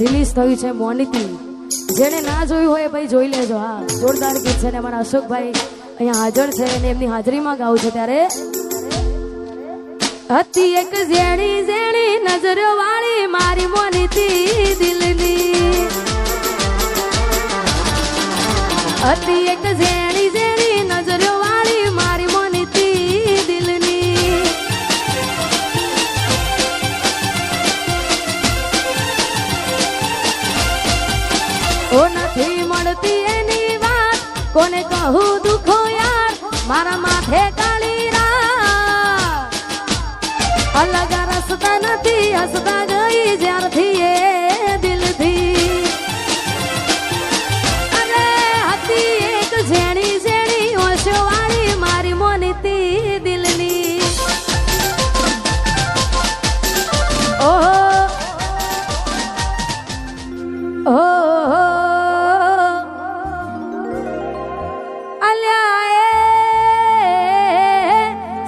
Release થયું છે મોનીતી. જેને ના જોયું હોય ભાઈ જોઈ લેજો. હા, જોરદાર ગીત છે ને અમારા અશોકભાઈ અહીંયા હાજર છે અને એમની હાજરીમાં ગાવું છે. ત્યારે હતી એક ઝેણી ઝેણી નજરો વાળી મારી મોનીતી દિલની. હતી એક ઝેણી ઝેણી નજરો વાળી મારી મોનીતી દિલની. ઓ નથી મળતી એની વાત કોને કહું દુખો યાર મારા માથે કાળી રાત. અલગ રસ્તા નથી હસતા ગઈ જ્યારથી એ દિલથી. અને હતી એક ઝેણી ઝેણી ઓશો વાળી મારી મોનીતી દિલની. ઓહો ઓહો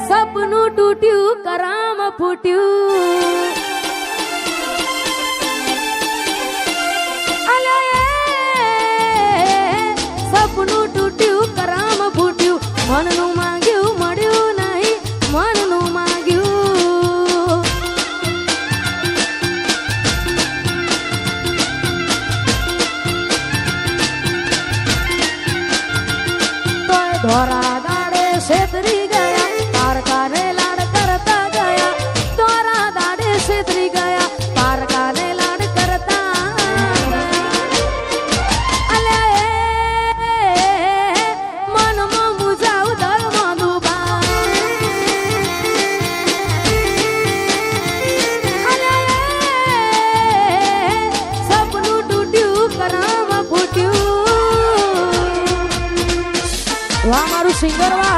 સપનું તૂટ્યું કરામ ફૂટ્યું. સપનું તૂટ્યું કરામ ફૂટ્યું. મનનું માંગ્યું મળ્યું નહીં મનનું માંગ્યું. તોય ધોરા દાડે છેતરી ગયા પારકાને લાડ કરતા ગયા. તોરા દાડે છેતરી ગયા પારકાને લાડ કરતા મનમાં મુજાવ દળમાં ડૂબા. સપનું તૂટ્યું કરામ ફૂટ્યું. વાહ મારું સિંગર વાહ.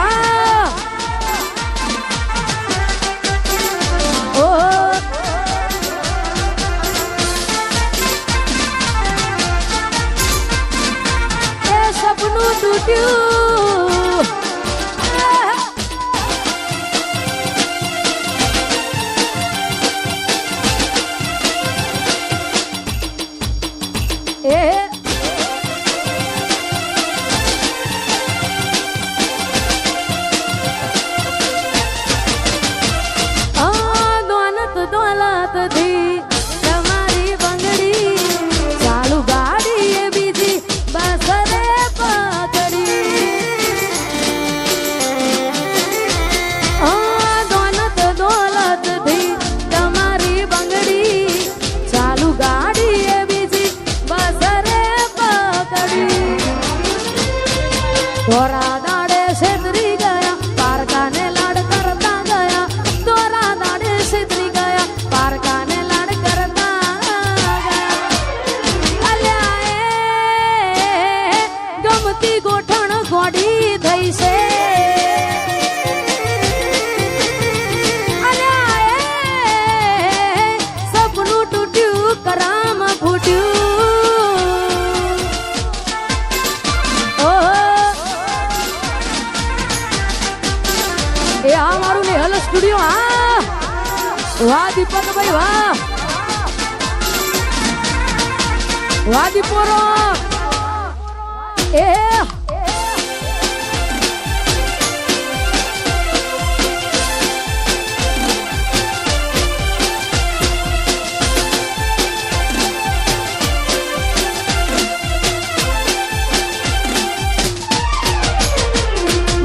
સપનું તૂટ્યું દોલત દોલત થી તમારી બંગડી ચાલુ ગાડી એ બીજી બસ રે પકડી. દોલત દોલત થી તમારી બંગડી ચાલુ ગાડી એ બીજી બસ રે પકડી. ધોરા દાડે છેતરી ગયા પારકાને લાડ કરતા ગયા. ધોરા દાડે છેતરી ગયા પારકાને લાડ કરતા ગયા. અલ્યા ગમતી ગોઠણ ગોડી થઈ છે. અલ્યા સપનું તૂટ્યું કરામ ફૂટ્યું. એ આ મારું નેહલ સ્ટુડિયો. હા વાહ દીપકભાઈ વાહ. વાહ દીપોરો. એ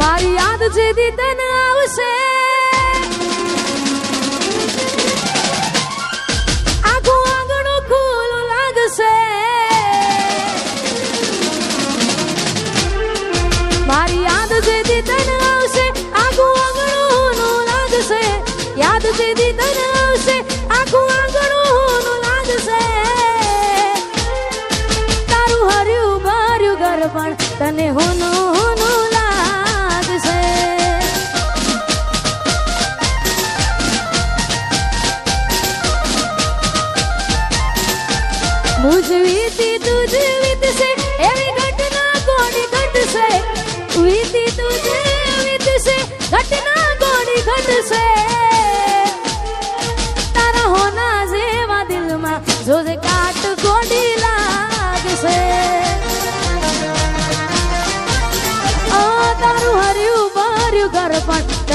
મારી યાદ જેદી તને આવશે આખું આંગણું ખુલ્લું લાગશે. મારી યાદ જેદી તને આવશે આખું આંગણું લાગશે. યાદ જેદી તને આવશે આખું આંગણું લાગશે. તારું હર્યું ભર્યું ઘર પણ તને હોનું લાગશે. મુજ વીતી તુજ વીતશે એવી ઘટના કોની ઘટશે. વીતી તુજ વીતશે ઘટના કોની ઘટશે. તારા હોના જેવા દિલમાં જોજે કાટ ગોળ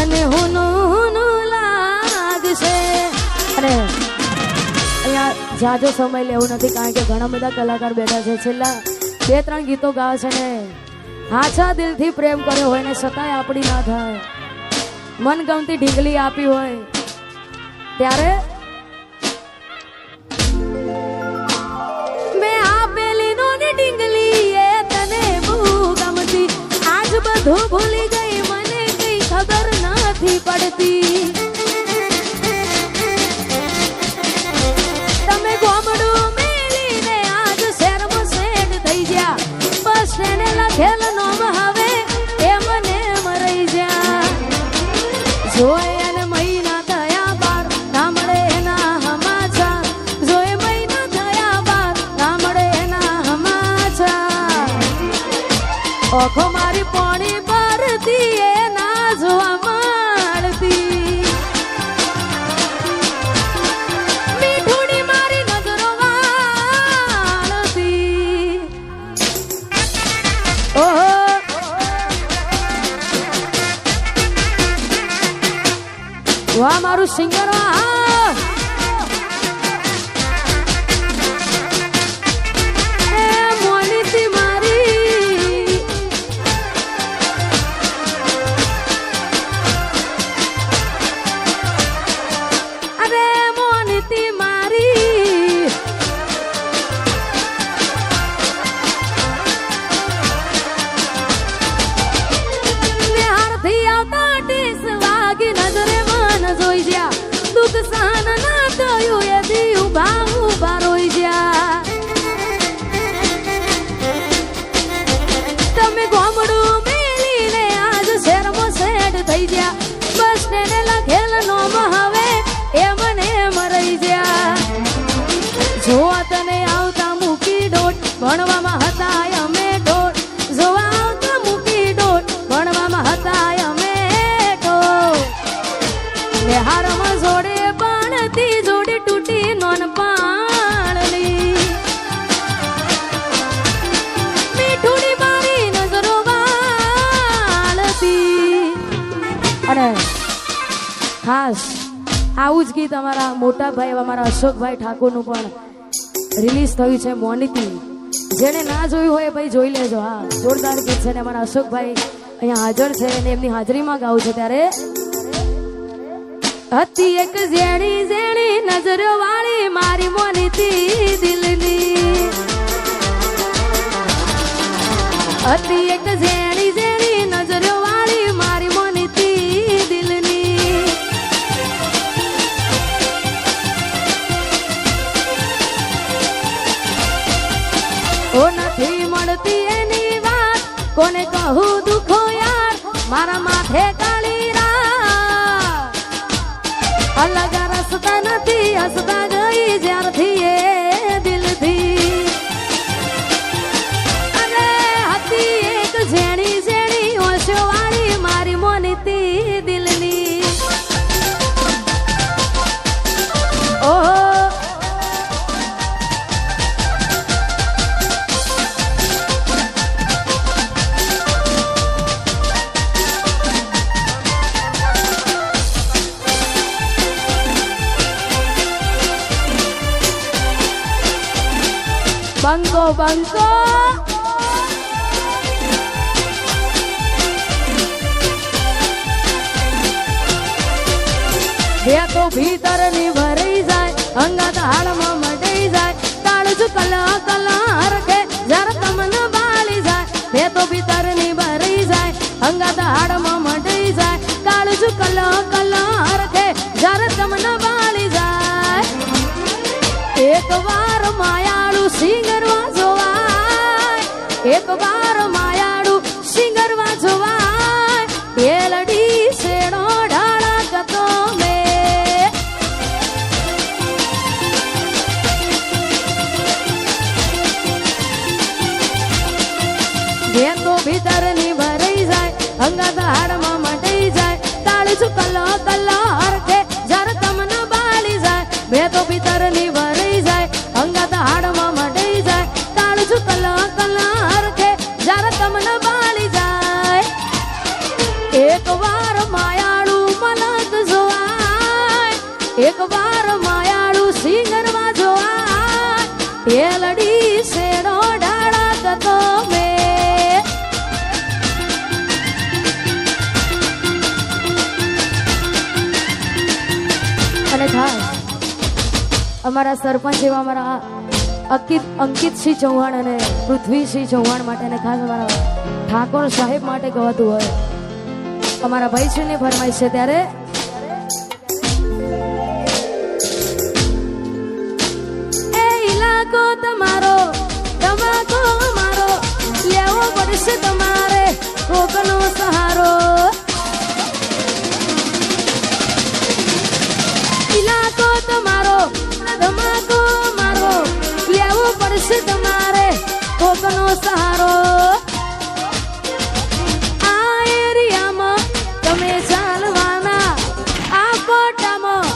તને હુનું લાગશે. અને અહીંયા જાજો સમય લેવું નથી, કારણ કે ઘણા બધા કલાકાર બેઠા છે. છેલ્લા 2-3 ગીતો ગાવે છે ને હાચા દિલથી પ્રેમ કર્યો હોય ને છતાંય આપણી ના થાય, મનગમતી ઢીંગલી આપી હોય ત્યારે મેં આપેલી નો ને ઢીંગલી એ તને બહુ ગમતી. આજ બધું ભૂલી ગઈ, મને કઈ ખબર નથી પડતી. તમે ગોમડું મેલીને આજ શહેરમાં સેટ થઈ ગયા. બસ એને લખેલ નોમ હવે એ મને મરાઈ જા. જોઈ અને મહિના થયા બાર ના મળે એના સમાચાર. જોઈ મહિના થયા બાર ના મળે એના સમાચાર. ઓખો મારી પોણી પરથી એ ના જોવા મળતી. મીઠુડી મારી નજરો વાળતી. ઓહો વાહ મારું સિંગર વાહ. એ મોનીતી મારી અરે મોનીતી મારી નિહારથી આવતા ટીસ વાગી નજરે જોઈ જ્યા. દુઃખ સહન ના થયું એ દી ઉભા ઉભા રોઈ જ્યા. તમે ગોમડું મેલીને આજ શહેરમાં સેટ થઈ ગયા. બસ તેને લખેલ નોમ હવે એ મને મરાઈ જ્યા. જોવા તને આવતા મૂકી ડોટ ભણવામાં હતા અમે ડોટ. જોવા આવતા મૂકી ડોટ ભણવામાં હતા અમે ડોટ. હારમાં જોડે પાણતી જોડે તૂટી નોન પાણની. મીઠુડી મારી નજરો વાળતી. અને ખાસ આવું જ ગીત અમારા મોટા ભાઈ અમારા અશોકભાઈ ઠાકોરનું પણ રિલીઝ થયું છે, મોનીતી. જેને ના જોયું હોય ભાઈ જોઈ લેજો. હા જોરદાર ગીત છે ને અમારા અશોકભાઈ અહીંયા હાજર છે અને એમની હાજરીમાં ગાવું છે. ત્યારે હતી એક ઝેણી ઝેણી નજરો વાળી મારી મોનીતી દિલની. હતી એક ઝેણી ઝેણી નજરો વાળી મારી મોનીતી દિલની. ઓ નથી મળતી એની વાત કોને કહું દુખો યાર. મારા માથે કાળી અલગ રસ્તા નથી હસતા ગઈ જ્યારથી એ દિલથી. અને હતી એક ઝેણી ઝેણી ઓશો વાળી મારી મોનીતી દિલની. ઓહો બંકો બંકો બે તો ભીતર ની ભરાઈ જાય, અંગત હાડમાં મટાઈ જાય. તાળજુ કલા કલા હરખે જરા તમને બાળી જાય. બે તો ભીતર ની ભરાઈ જાય, અંગત હાડમાં મટાઈ જાય. તાળજુ કલા કલા હરખે જરા તમને બાળી જાય. એક વાર માયાળું સિંગરવા જોવાય. એક વાર માયાળું સિંગરવા જોવાય. બેલડી શેડો ઢાળા કતો મે બે તો ભીતર ની ભરાઈ જાય, અંગત હાડમાં મટાઈ જાય. તાળજુ કલો કલો હરખે જરા તમને બાળી જાય. બે તો ભીતર ની ભરાઈ જાય, અંગત હાડમાં મટાઈ જાય. તાળજુ કલો કલો હરખે જરા તમને બાળી જાય. એક વાર માયાળું એ લડી શેરો ડાળા કતો મે અને ખાસ અમારા સરપંચ એવા અમારા અંકિતસિંહ ચૌહાણ અને પૃથ્વીસિંહ ચૌહાણ માટે અને ખાસ અમારા ઠાકોર સાહેબ માટે ગવાતું હોય અમારા ભાઈશ્રીની ફરમાઈશ છે ત્યારે એ ઇલાકો તમારો તમાકો મારો લેવો પડશે તમારે કોકનો સહારો ઇલાકો તમારો ધમાકો મારો લેવો પડશે તમારે કોકનો સહારો આ એરિયામાં તમે ચાલવાના આ કોટામાં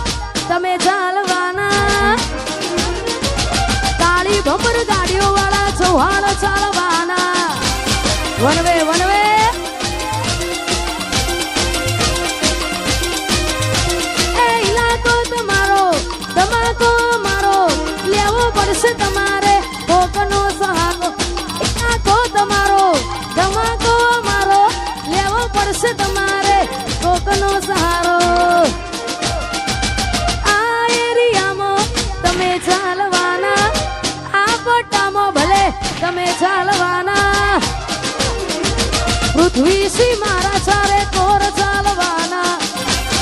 તમે ચાલવાના કાળી ભમર ગાડીઓ વાળા ચૌહાણ ચાલવાના વનવે વનવે તમાકો મારો લેવો પડશે તમારે કોકનો સહારો ઇલાકો તમારો તમાકો મારો લેવો પડશે તમારે કોકનો સહારો આ એરિયામાં તમે ચાલવાના આ પટ્ટામાં ભલે તમે ચાલવાના પૃથ્વીસિંહ મારા ચારે કોર ચાલવાના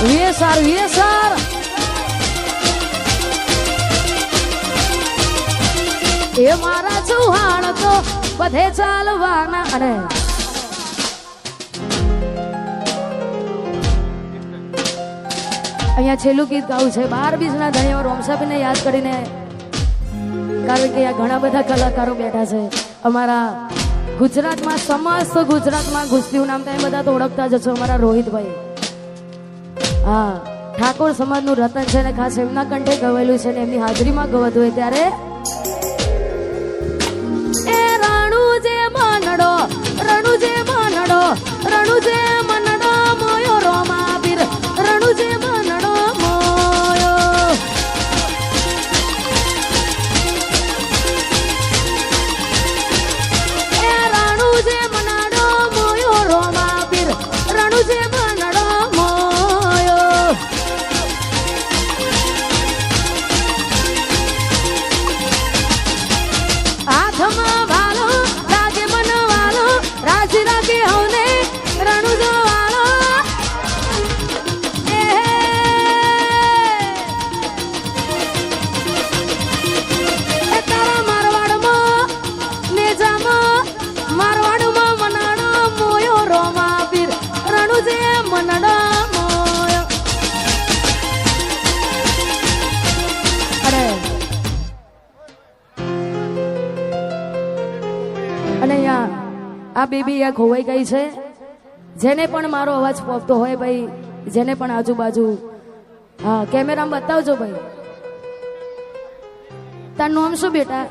વેસાર વેસાર એ મારા ચૌહાણ તો બધે ચાલવાના અને અહીંયા છેલ્લું ગીત ગાવું છે 12 બીજના ધણીઓ રોમસાબીને યાદ કરીને કારણ કે અહીંયા ઘણા બધા કલાકારો બેઠા છે અમારા ગુજરાતમાં સમસ્ત ગુજરાતમાં ગુસ્તીનું નામ તમે બધા તો ઓળખતા જ છો અમારા રોહિતભાઈ હા ઠાકોર સમાજનું રતન છે ને ખાસ એમના કંઠે ગવેલું છે ને એમની હાજરીમાં ગવત હોય ત્યારે રણુજે મનડો મોયો રોમા પીર રણુજે મનડો મોયો એ રણુજે મનડો મોયો રોમા પીર રણુજે મનડો મોયો હાથમાં વાલો લાગે મન વાલો રાજી રાગે હોને રણુજો વાળો એ તારા મારવાડમાં નેજામાં મારવાડમાં મનાડો મોયો રોમા પીર રણુજે મનડો મોયો અરે અને અહીંયા આ બેબી આ ખોવાઈ ગઈ છે જેને પણ મારો અવાજ પહોંચતો હોય ભાઈ જેને પણ આજુબાજુ હા કેમેરામાં બતાવજો ભાઈ તારું નામ શું બેટા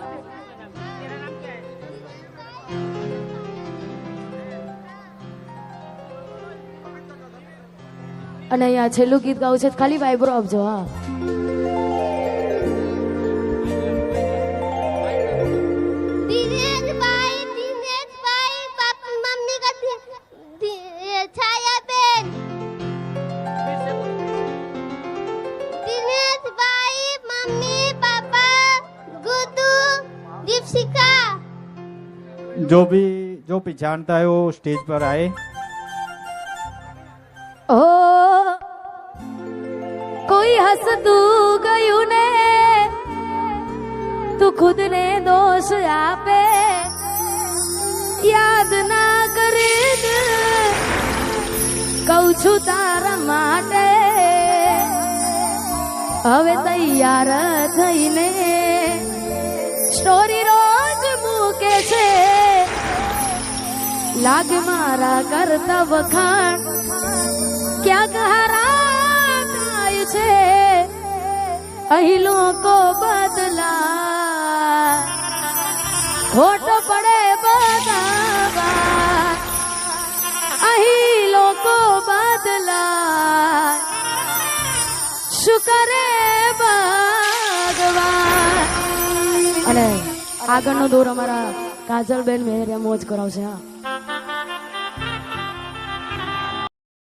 અને અહીંયા છેલ્લું ગીત ગાવું છે ખાલી વાઇબ્રો આપજો હા जो भी जानता है वो स्टेज पर आए। ओ कोई हंस तू गयू ने तू खुद ने दोष आपे याद ना करे कहू छू तारा माटे હવે તૈયાર થઈને સ્ટોરી રોજ મૂકે છે લાગે મારા કરતા વખાણ ક્યાંક હારા થાય છે અહીં લોકો બદલા ખોટ પડે બધા અહીં લોકો બદલા શું કરે ભગવાન અને આગળનો દોર અમારા કાજલબેન મેહરિયા મોજ કરાવશે. હા